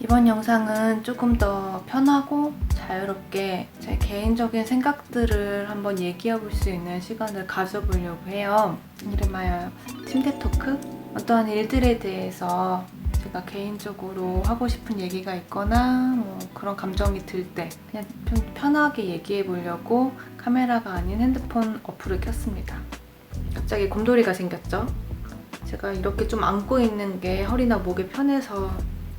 이번 영상은 조금 더 편하고 자유롭게 제 개인적인 생각들을 한번 얘기해 볼 수 있는 시간을 가져보려고 해요. 이름하여 침대 토크? 어떠한 일들에 대해서 제가 개인적으로 하고 싶은 얘기가 있거나 뭐 그런 감정이 들 때 그냥 좀 편하게 얘기해 보려고 카메라가 아닌 핸드폰 어플을 켰습니다. 갑자기 곰돌이가 생겼죠? 제가 이렇게 좀 안고 있는 게 허리나 목에 편해서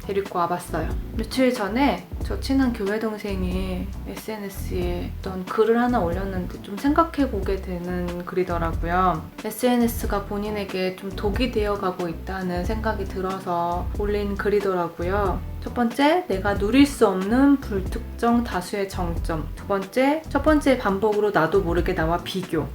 데리고 와봤어요. 며칠 전에 저 친한 교회 동생이 SNS에 어떤 글을 하나 올렸는데 좀 생각해보게 되는 글이더라고요. SNS가 본인에게 좀 독이 되어가고 있다는 생각이 들어서 올린 글이더라고요. 첫 번째, 내가 누릴 수 없는 불특정 다수의 정점. 두 번째, 첫 번째 반복으로 나도 모르게 나와 비교.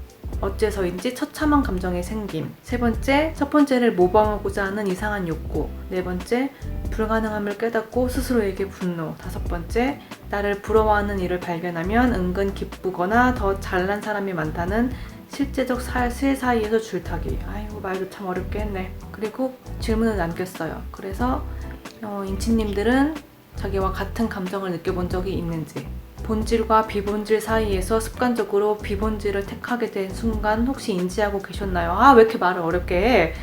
어째서인지 처참한 감정이 생김. 세 번째, 첫 번째를 모방하고자 하는 이상한 욕구. 네 번째, 불가능함을 깨닫고 스스로에게 분노. 다섯 번째, 나를 부러워하는 일을 발견하면 은근 기쁘거나 더 잘난 사람이 많다는 실제적 사실 사이에서 줄타기. 아이고, 말도 참 어렵게 했네. 그리고 질문을 남겼어요. 그래서 인치님들은 자기와 같은 감정을 느껴본 적이 있는지, 본질과 비본질 사이에서 습관적으로 비본질을 택하게 된 순간 혹시 인지하고 계셨나요? 아, 왜 이렇게 말을 어렵게 해?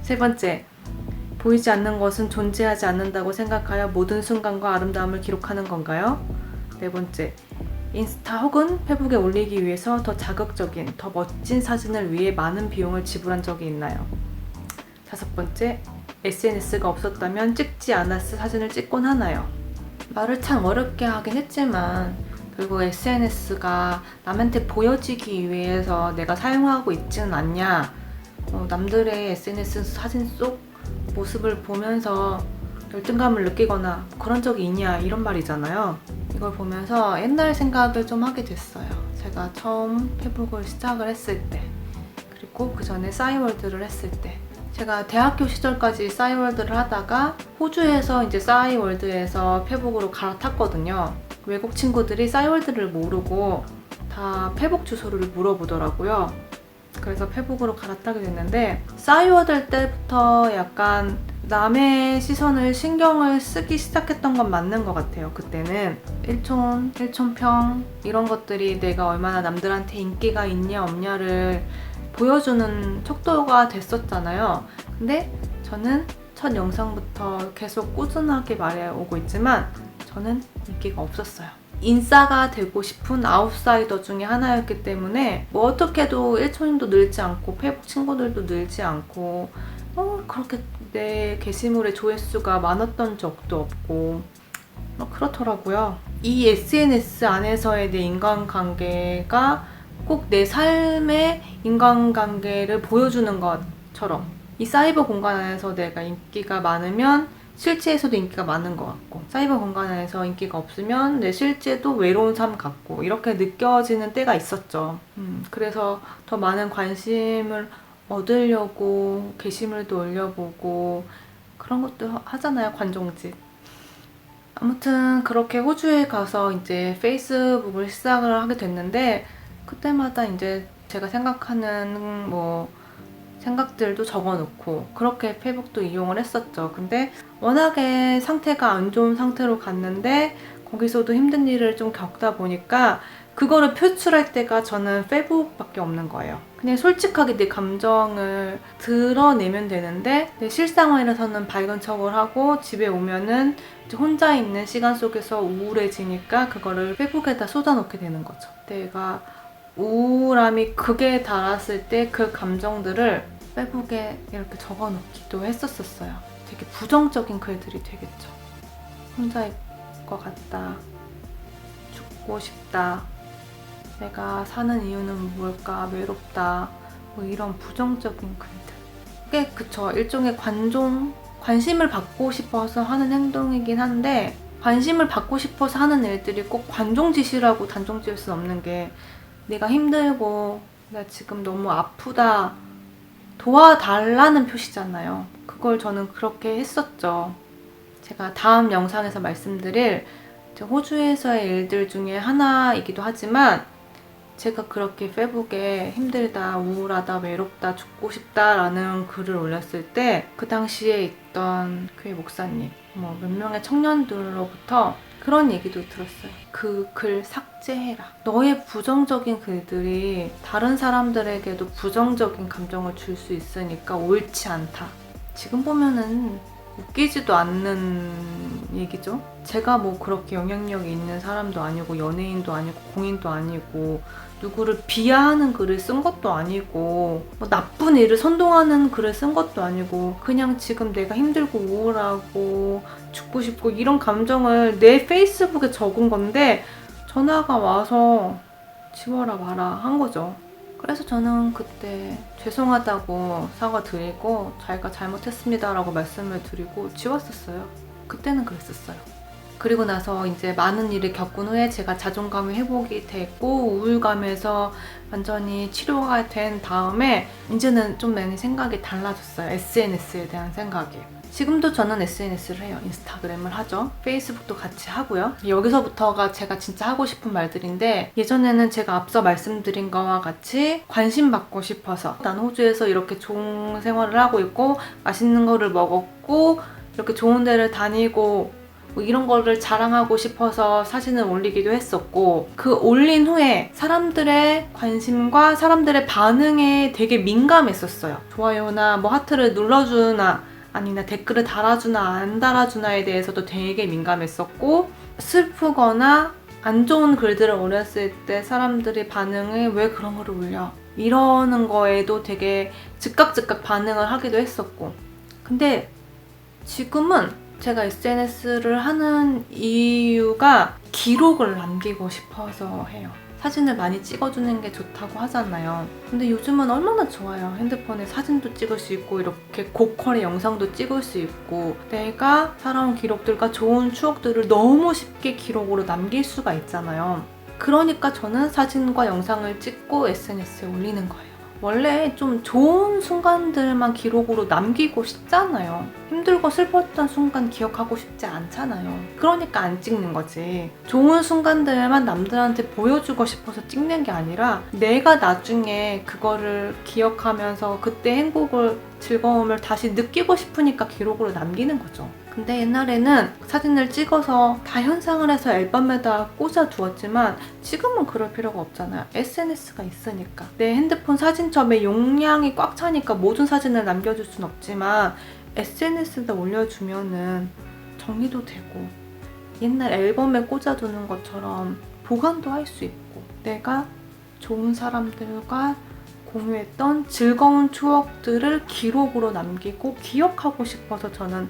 세 번째, 보이지 않는 것은 존재하지 않는다고 생각하여 모든 순간과 아름다움을 기록하는 건가요? 네 번째, 인스타 혹은 페북에 올리기 위해서 더 자극적인, 더 멋진 사진을 위해 많은 비용을 지불한 적이 있나요? 다섯 번째, SNS가 없었다면 찍지 않았을 사진을 찍곤 하나요? 말을 참 어렵게 하긴 했지만 결국 SNS가 남한테 보여지기 위해서 내가 사용하고 있지는 않냐, 남들의 SNS 사진 속 모습을 보면서 열등감을 느끼거나 그런 적이 있냐, 이런 말이잖아요. 이걸 보면서 옛날 생각을 좀 하게 됐어요. 제가 처음 페북을 시작을 했을 때, 그리고 그 전에 싸이월드를 했을 때, 제가 대학교 시절까지 싸이월드를 하다가 호주에서 이제 싸이월드에서 페북으로 갈아탔거든요. 외국 친구들이 싸이월드를 모르고 다 페북 주소를 물어보더라고요. 그래서 페북으로 갈아타게 됐는데, 싸이월드 때부터 약간 남의 시선을 신경을 쓰기 시작했던 건 맞는 것 같아요. 그때는 일촌평 이런 것들이 내가 얼마나 남들한테 인기가 있냐 없냐를 보여주는 척도가 됐었잖아요. 근데 저는 첫 영상부터 계속 꾸준하게 말해오고 있지만 저는 인기가 없었어요. 인싸가 되고 싶은 아웃사이더 중에 하나였기 때문에 뭐 어떻게도 일촌인도 늘지 않고 페북 친구들도 늘지 않고 그렇게 내 게시물의 조회수가 많았던 적도 없고 그렇더라고요. 이 SNS 안에서의 내 인간관계가 꼭 내 삶의 인간관계를 보여주는 것처럼 이 사이버 공간 안에서 내가 인기가 많으면 실제에서도 인기가 많은 것 같고, 사이버 공간 안에서 인기가 없으면 내 실제도 외로운 삶 같고, 이렇게 느껴지는 때가 있었죠. 그래서 더 많은 관심을 얻으려고 게시물도 올려보고 그런 것도 하잖아요, 관종짓. 아무튼 그렇게 호주에 가서 이제 페이스북을 시작을 하게 됐는데, 그때마다 이제 제가 생각하는 생각들도 적어놓고 그렇게 페북도 이용을 했었죠. 근데 워낙에 상태가 안 좋은 상태로 갔는데 거기서도 힘든 일을 좀 겪다 보니까 그거를 표출할 때가 저는 페북밖에 없는 거예요. 그냥 솔직하게 내 감정을 드러내면 되는데 내 실생활에서는 밝은 척을 하고 집에 오면은 혼자 있는 시간 속에서 우울해지니까 그거를 페북에다 쏟아놓게 되는 거죠. 내가 우울함이 극에 달았을 때 그 감정들을 페북에 이렇게 적어놓기도 했었어요. 되게 부정적인 글들이 되겠죠. 혼자일 것 같다, 죽고 싶다, 내가 사는 이유는 뭘까, 외롭다, 뭐 이런 부정적인 글들. 그게 그쵸, 일종의 관심을 받고 싶어서 하는 행동이긴 한데, 관심을 받고 싶어서 하는 일들이 꼭 관종짓이라고 단정 지을 수 없는 게, 내가 힘들고 나 지금 너무 아프다 도와달라는 표시잖아요. 그걸 저는 그렇게 했었죠. 제가 다음 영상에서 말씀드릴 호주에서의 일들 중에 하나이기도 하지만, 제가 그렇게 페북에 힘들다, 우울하다, 외롭다, 죽고 싶다 라는 글을 올렸을 때 그 당시에 있던 교회 목사님, 뭐 몇 명의 청년들로부터 그런 얘기도 들었어요. 그 글 삭제해라. 너의 부정적인 글들이 다른 사람들에게도 부정적인 감정을 줄 수 있으니까 옳지 않다. 지금 보면은 웃기지도 않는 얘기죠. 제가 뭐 그렇게 영향력이 있는 사람도 아니고 연예인도 아니고 공인도 아니고 누구를 비하하는 글을 쓴 것도 아니고 뭐 나쁜 일을 선동하는 글을 쓴 것도 아니고 그냥 지금 내가 힘들고 우울하고 죽고 싶고 이런 감정을 내 페이스북에 적은 건데 전화가 와서 지워라 마라 한 거죠. 그래서 저는 그때 죄송하다고 사과드리고 자기가 잘못했습니다라고 말씀을 드리고 지웠었어요. 그때는 그랬었어요. 그리고 나서 이제 많은 일을 겪은 후에 제가 자존감이 회복이 됐고 우울감에서 완전히 치료가 된 다음에 이제는 좀 많이 생각이 달라졌어요. SNS에 대한 생각이. 지금도 저는 SNS를 해요. 인스타그램을 하죠. 페이스북도 같이 하고요. 여기서부터가 제가 진짜 하고 싶은 말들인데 예전에는 제가 앞서 말씀드린 거와 같이 관심 받고 싶어서 난 호주에서 이렇게 좋은 생활을 하고 있고 맛있는 거를 먹었고 이렇게 좋은 데를 다니고 뭐 이런 거를 자랑하고 싶어서 사진을 올리기도 했었고 그 올린 후에 사람들의 관심과 사람들의 반응에 되게 민감했었어요. 좋아요나 뭐 하트를 눌러주나 아니나 댓글을 달아주나 안 달아주나에 대해서도 되게 민감했었고 슬프거나 안 좋은 글들을 올렸을 때 사람들이 반응에 왜 그런 거를 올려? 이러는 거에도 되게 즉각 반응을 하기도 했었고 근데 지금은 제가 SNS를 하는 이유가 기록을 남기고 싶어서 해요. 사진을 많이 찍어주는 게 좋다고 하잖아요. 근데 요즘은 얼마나 좋아요. 핸드폰에 사진도 찍을 수 있고 이렇게 고퀄의 영상도 찍을 수 있고 내가 살아온 기록들과 좋은 추억들을 너무 쉽게 기록으로 남길 수가 있잖아요. 그러니까 저는 사진과 영상을 찍고 SNS에 올리는 거예요. 원래 좀 좋은 순간들만 기록으로 남기고 싶잖아요. 힘들고 슬펐던 순간 기억하고 싶지 않잖아요. 그러니까 안 찍는 거지. 좋은 순간들만 남들한테 보여주고 싶어서 찍는 게 아니라 내가 나중에 그거를 기억하면서 그때 행복을, 즐거움을 다시 느끼고 싶으니까 기록으로 남기는 거죠. 근데 옛날에는 사진을 찍어서 다 현상을 해서 앨범에다 꽂아 두었지만 지금은 그럴 필요가 없잖아요. SNS가 있으니까. 내 핸드폰 사진첩에 용량이 꽉 차니까 모든 사진을 남겨줄 순 없지만 SNS에다 올려주면은 정리도 되고 옛날 앨범에 꽂아두는 것처럼 보관도 할 수 있고 내가 좋은 사람들과 공유했던 즐거운 추억들을 기록으로 남기고 기억하고 싶어서 저는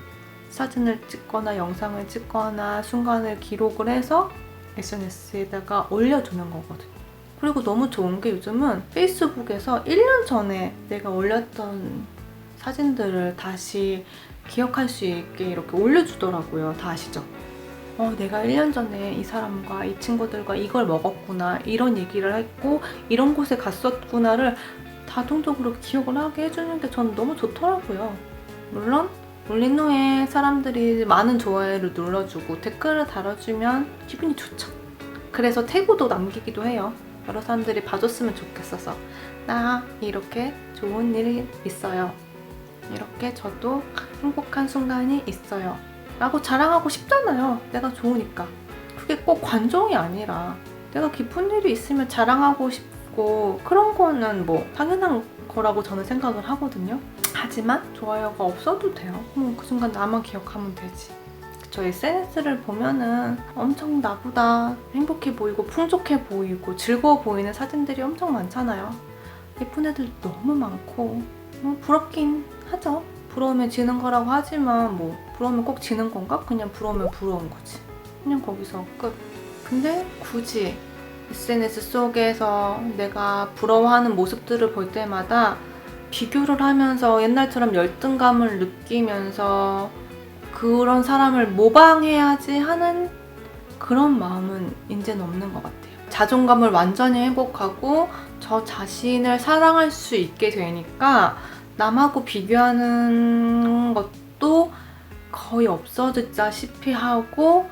사진을 찍거나 영상을 찍거나 순간을 기록을 해서 SNS에다가 올려두는 거거든요. 그리고 너무 좋은 게 요즘은 페이스북에서 1년 전에 내가 올렸던 사진들을 다시 기억할 수 있게 이렇게 올려주더라고요. 다 아시죠? 내가 1년 전에 이 사람과 이 친구들과 이걸 먹었구나, 이런 얘기를 했고 이런 곳에 갔었구나를 자동적으로 기억을 하게 해주는 게 저는 너무 좋더라고요. 물론 올린 후에 사람들이 많은 좋아요를 눌러주고 댓글을 달아주면 기분이 좋죠. 그래서 태그도 남기기도 해요. 여러 사람들이 봐줬으면 좋겠어서 나 이렇게 좋은 일이 있어요. 이렇게 저도 행복한 순간이 있어요. 라고 자랑하고 싶잖아요. 내가 좋으니까. 그게 꼭 관종이 아니라 내가 기쁜 일이 있으면 자랑하고 싶고 그런 거는 뭐 당연한 거라고 저는 생각을 하거든요. 하지만 좋아요가 없어도 돼요. 그 순간 나만 기억하면 되지. 저 SNS를 보면은 엄청 나보다 행복해 보이고 풍족해 보이고 즐거워 보이는 사진들이 엄청 많잖아요. 예쁜 애들 너무 많고 부럽긴 하죠. 부러우면 지는 거라고 하지만 뭐 부러우면 꼭 지는 건가? 그냥 부러우면 부러운 거지. 그냥 거기서 끝. 근데 굳이 SNS 속에서 내가 부러워하는 모습들을 볼 때마다 비교를 하면서 옛날처럼 열등감을 느끼면서 그런 사람을 모방해야지 하는 그런 마음은 이제는 없는 것 같아요. 자존감을 완전히 회복하고 저 자신을 사랑할 수 있게 되니까 남하고 비교하는 것도 거의 없어졌다시피 하고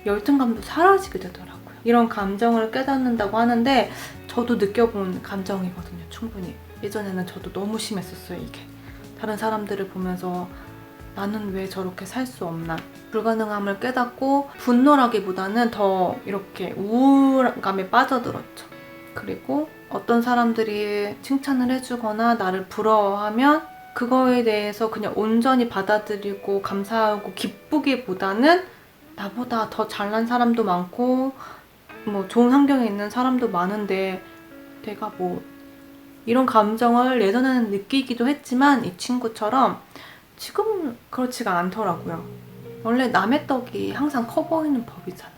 열등감도 사라지게 되더라고요. 이런 감정을 깨닫는다고 하는데 저도 느껴본 감정이거든요. 충분히. 예전에는 저도 너무 심했었어요. 이게 다른 사람들을 보면서 나는 왜 저렇게 살 수 없나. 불가능함을 깨닫고 분노라기보다는 더 이렇게 우울감에 빠져들었죠. 그리고 어떤 사람들이 칭찬을 해주거나 나를 부러워하면 그거에 대해서 그냥 온전히 받아들이고 감사하고 기쁘기보다는 나보다 더 잘난 사람도 많고 뭐 좋은 환경에 있는 사람도 많은데 내가 뭐 이런 감정을 예전에는 느끼기도 했지만 이 친구처럼 지금은 그렇지가 않더라고요. 원래 남의 떡이 항상 커 보이는 법이잖아요.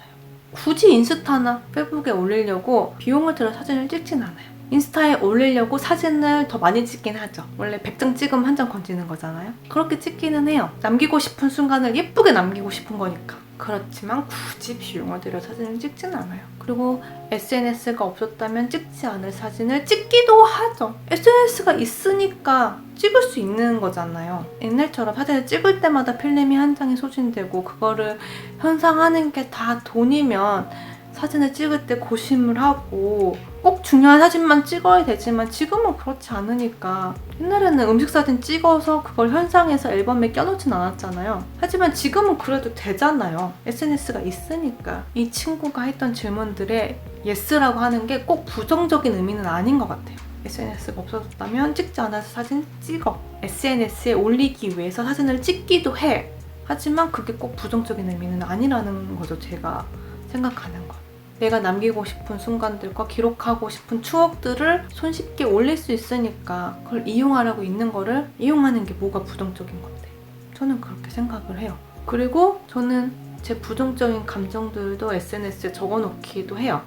굳이 인스타나 페이북에 올리려고 비용을 들여 사진을 찍진 않아요. 인스타에 올리려고 사진을 더 많이 찍긴 하죠. 원래 100장 찍으면 한 장 건지는 거잖아요. 그렇게 찍기는 해요. 남기고 싶은 순간을 예쁘게 남기고 싶은 거니까. 그렇지만 굳이 비용을 들여 사진을 찍진 않아요. 그리고 SNS가 없었다면 찍지 않을 사진을 찍기도 하죠. SNS가 있으니까 찍을 수 있는 거잖아요. 옛날처럼 사진을 찍을 때마다 필름이 한 장이 소진되고 그거를 현상하는 게 다 돈이면 사진을 찍을 때 고심을 하고 꼭 중요한 사진만 찍어야 되지만 지금은 그렇지 않으니까. 옛날에는 음식 사진 찍어서 그걸 현상해서 앨범에 껴놓진 않았잖아요. 하지만 지금은 그래도 되잖아요. SNS가 있으니까. 이 친구가 했던 질문들에 예스라고 하는 게 꼭 부정적인 의미는 아닌 것 같아요. SNS가 없어졌다면 찍지 않아서 사진 찍어. SNS에 올리기 위해서 사진을 찍기도 해. 하지만 그게 꼭 부정적인 의미는 아니라는 거죠. 제가 생각하는 것. 내가 남기고 싶은 순간들과 기록하고 싶은 추억들을 손쉽게 올릴 수 있으니까 그걸 이용하려고 있는 거를 이용하는 게 뭐가 부정적인 건데. 저는 그렇게 생각을 해요. 그리고 저는 제 부정적인 감정들도 SNS에 적어놓기도 해요.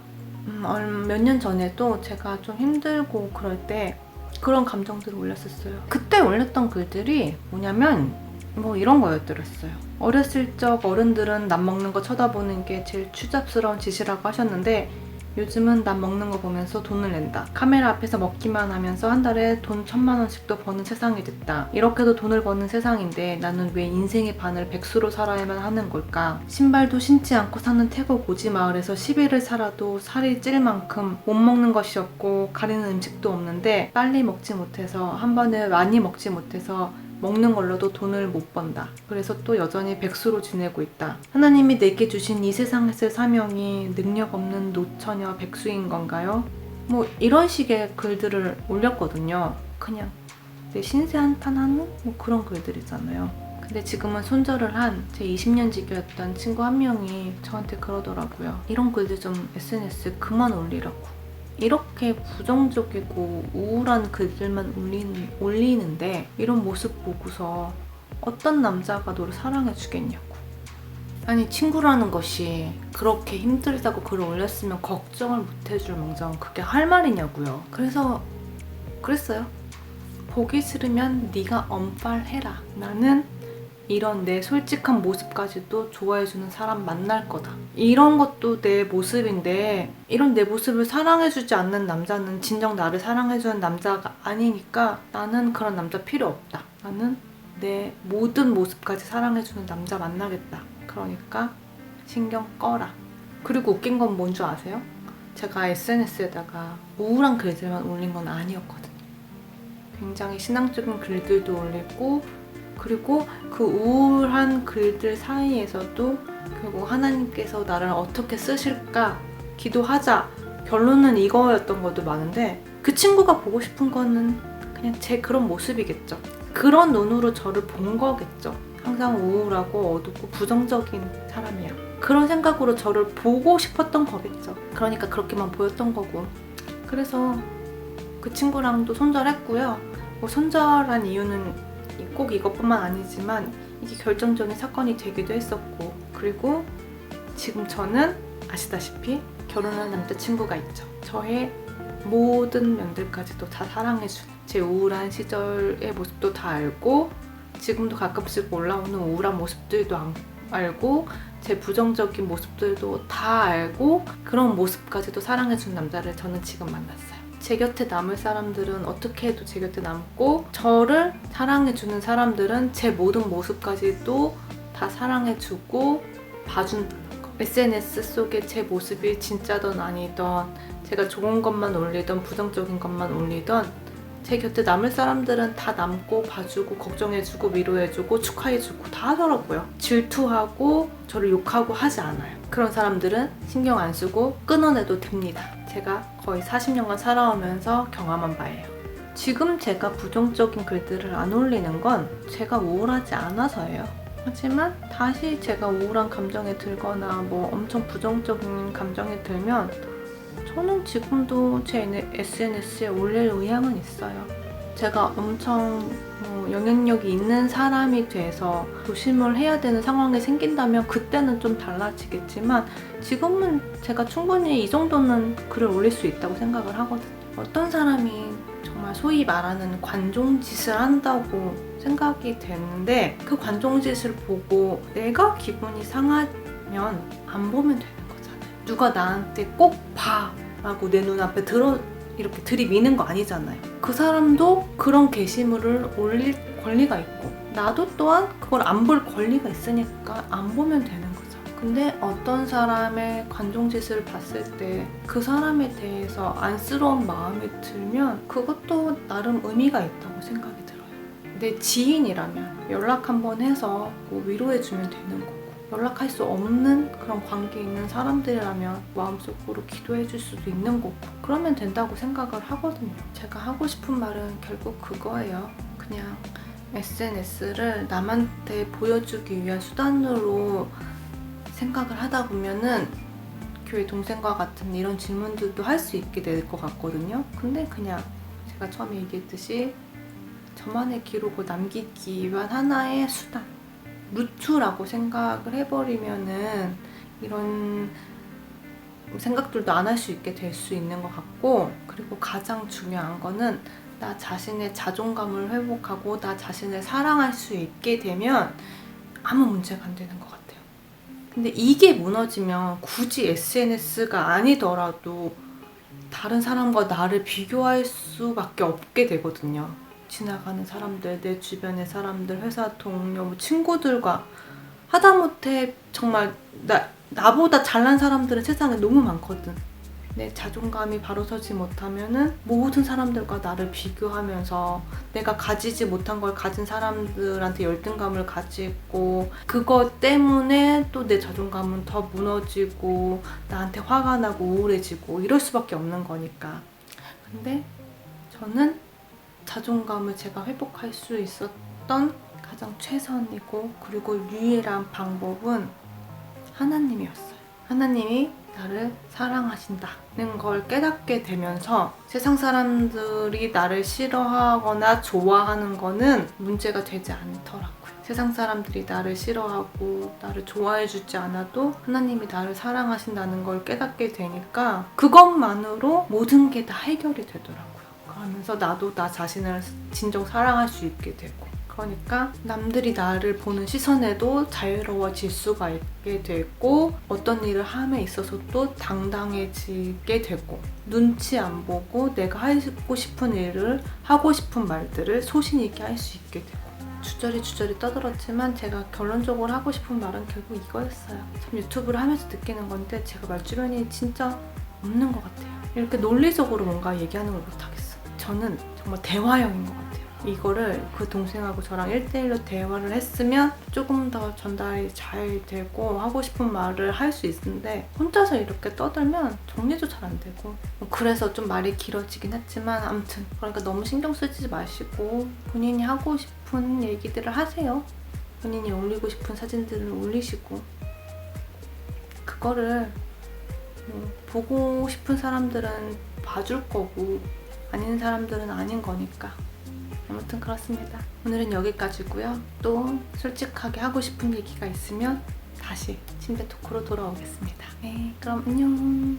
몇 년 전에도 제가 좀 힘들고 그럴 때 그런 감정들을 올렸었어요. 그때 올렸던 글들이 뭐냐면 뭐 이런 거였더랬어요. 어렸을 적 어른들은 남 먹는 거 쳐다보는 게 제일 추잡스러운 짓이라고 하셨는데 요즘은 남 먹는 거 보면서 돈을 낸다. 카메라 앞에서 먹기만 하면서 한 달에 돈 1,000만 원씩도 버는 세상이 됐다. 이렇게도 돈을 버는 세상인데 나는 왜 인생의 반을 백수로 살아야만 하는 걸까? 신발도 신지 않고 사는 태국 오지 마을에서 10일을 살아도 살이 찔 만큼 못 먹는 것이 없고 가리는 음식도 없는데 빨리 먹지 못해서 한 번에 많이 먹지 못해서 먹는 걸로도 돈을 못 번다. 그래서 또 여전히 백수로 지내고 있다. 하나님이 내게 주신 이 세상에서의 사명이 능력 없는 노처녀 백수인 건가요? 뭐 이런 식의 글들을 올렸거든요. 그냥 내 신세 한탄하는 뭐 그런 글들이잖아요. 근데 지금은 손절을 한 제 20년 지기였던 친구 한 명이 저한테 그러더라고요. 이런 글들 좀 SNS에 그만 올리라고. 이렇게 부정적이고 우울한 글들만 올리는데 이런 모습 보고서 어떤 남자가 너를 사랑해 주겠냐고. 아니 친구라는 것이 그렇게 힘들다고 글을 올렸으면 걱정을 못 해줄 망정 그게 할 말이냐고요. 그래서 그랬어요. 보기 싫으면 네가 언팔해라. 나는 이런 내 솔직한 모습까지도 좋아해주는 사람 만날 거다. 이런 것도 내 모습인데 이런 내 모습을 사랑해주지 않는 남자는 진정 나를 사랑해주는 남자가 아니니까 나는 그런 남자 필요 없다. 나는 내 모든 모습까지 사랑해주는 남자 만나겠다. 그러니까 신경 꺼라. 그리고 웃긴 건 뭔 줄 아세요? 제가 SNS에다가 우울한 글들만 올린 건 아니었거든요. 굉장히 신앙적인 글들도 올리고 그리고 그 우울한 글들 사이에서도 결국 하나님께서 나를 어떻게 쓰실까 기도하자 결론은 이거였던 것도 많은데 그 친구가 보고 싶은 거는 그냥 제 그런 모습이겠죠. 그런 눈으로 저를 본 거겠죠. 항상 우울하고 어둡고 부정적인 사람이야. 그런 생각으로 저를 보고 싶었던 거겠죠. 그러니까 그렇게만 보였던 거고. 그래서 그 친구랑도 손절했고요. 뭐 손절한 이유는 꼭 이것뿐만 아니지만 이게 결정적인 사건이 되기도 했었고 그리고 지금 저는 아시다시피 결혼한 남자친구가 있죠. 저의 모든 면들까지도 다 사랑해주는 제 우울한 시절의 모습도 다 알고 지금도 가끔씩 올라오는 우울한 모습들도 알고 제 부정적인 모습들도 다 알고 그런 모습까지도 사랑해주는 남자를 저는 지금 만났어요. 제 곁에 남을 사람들은 어떻게 해도 제 곁에 남고 저를 사랑해주는 사람들은 제 모든 모습까지도 다 사랑해주고 봐준다는 거. SNS 속에 제 모습이 진짜든 아니든 제가 좋은 것만 올리던 부정적인 것만 올리던 제 곁에 남을 사람들은 다 남고 봐주고 걱정해주고 위로해주고 축하해주고 다 하더라고요. 질투하고 저를 욕하고 하지 않아요. 그런 사람들은 신경 안 쓰고 끊어내도 됩니다. 제가 거의 40년간 살아오면서 경험한 바예요. 지금 제가 부정적인 글들을 안 올리는 건 제가 우울하지 않아서예요. 하지만 다시 제가 우울한 감정에 들거나 뭐 엄청 부정적인 감정에 들면 저는 지금도 제 SNS에 올릴 의향은 있어요. 제가 엄청 영향력이 있는 사람이 돼서 조심을 해야 되는 상황이 생긴다면 그때는 좀 달라지겠지만 지금은 제가 충분히 이 정도는 글을 올릴 수 있다고 생각을 하거든요. 어떤 사람이 정말 소위 말하는 관종짓을 한다고 생각이 되는데 그 관종짓을 보고 내가 기분이 상하면 안 보면 되는 거잖아요. 누가 나한테 꼭 봐 라고 내 눈앞에 이렇게 들이미는 거 아니잖아요. 그 사람도 그런 게시물을 올릴 권리가 있고 나도 또한 그걸 안 볼 권리가 있으니까 안 보면 되는 거죠. 근데 어떤 사람의 관종짓을 봤을 때 그 사람에 대해서 안쓰러운 마음이 들면 그것도 나름 의미가 있다고 생각이 들어요. 내 지인이라면 연락 한번 해서 뭐 위로해주면 되는 거고 연락할 수 없는 그런 관계에 있는 사람들이라면 마음속으로 기도해줄 수도 있는 거고 그러면 된다고 생각을 하거든요. 제가 하고 싶은 말은 결국 그거예요. 그냥 SNS를 남한테 보여주기 위한 수단으로 생각을 하다 보면은 교회 동생과 같은 이런 질문들도 할 수 있게 될 것 같거든요. 근데 그냥 제가 처음에 얘기했듯이 저만의 기록을 남기기 위한 하나의 수단, 루트라고 생각을 해버리면은 이런 생각들도 안 할 수 있게 될 수 있는 것 같고, 그리고 가장 중요한 거는 나 자신의 자존감을 회복하고 나 자신을 사랑할 수 있게 되면 아무 문제가 안 되는 것 같아요. 근데 이게 무너지면 굳이 SNS가 아니더라도 다른 사람과 나를 비교할 수밖에 없게 되거든요. 지나가는 사람들, 내 주변의 사람들, 회사 동료, 뭐 친구들과 하다못해 정말 나보다 잘난 사람들은 세상에 너무 많거든. 내 자존감이 바로 서지 못하면은 모든 사람들과 나를 비교하면서 내가 가지지 못한 걸 가진 사람들한테 열등감을 가지고 그것 때문에 또 내 자존감은 더 무너지고 나한테 화가 나고 우울해지고 이럴 수밖에 없는 거니까. 근데 저는 자존감을 제가 회복할 수 있었던 가장 최선이고 그리고 유일한 방법은 하나님이었어요. 하나님이 나를 사랑하신다는 걸 깨닫게 되면서 세상 사람들이 나를 싫어하거나 좋아하는 거는 문제가 되지 않더라고요. 세상 사람들이 나를 싫어하고 나를 좋아해주지 않아도 하나님이 나를 사랑하신다는 걸 깨닫게 되니까 그것만으로 모든 게 다 해결이 되더라고요. 그러면서 나도 나 자신을 진정 사랑할 수 있게 되고, 그러니까 남들이 나를 보는 시선에도 자유로워질 수가 있게 되고 어떤 일을 함에 있어서도 당당해지게 되고 눈치 안 보고 내가 하고 싶은 일을 하고 싶은 말들을 소신 있게 할 수 있게 되고. 주저리 떠들었지만 제가 결론적으로 하고 싶은 말은 결국 이거였어요. 참 유튜브를 하면서 느끼는 건데 제가 말주변이 진짜 없는 것 같아요. 이렇게 논리적으로 뭔가 얘기하는 걸 못하겠어. 저는 정말 대화형인 것 같아요. 이거를 그 동생하고 저랑 1대1로 대화를 했으면 조금 더 전달이 잘 되고 하고 싶은 말을 할 수 있는데 혼자서 이렇게 떠들면 정리도 잘 안 되고, 그래서 좀 말이 길어지긴 했지만 아무튼 그러니까 너무 신경 쓰지 마시고 본인이 하고 싶은 얘기들을 하세요. 본인이 올리고 싶은 사진들을 올리시고 그거를 보고 싶은 사람들은 봐줄 거고 아닌 사람들은 아닌 거니까. 아무튼 그렇습니다. 오늘은 여기까지고요. 또 솔직하게 하고 싶은 얘기가 있으면 다시 침대 토크로 돌아오겠습니다. 네, 그럼 안녕.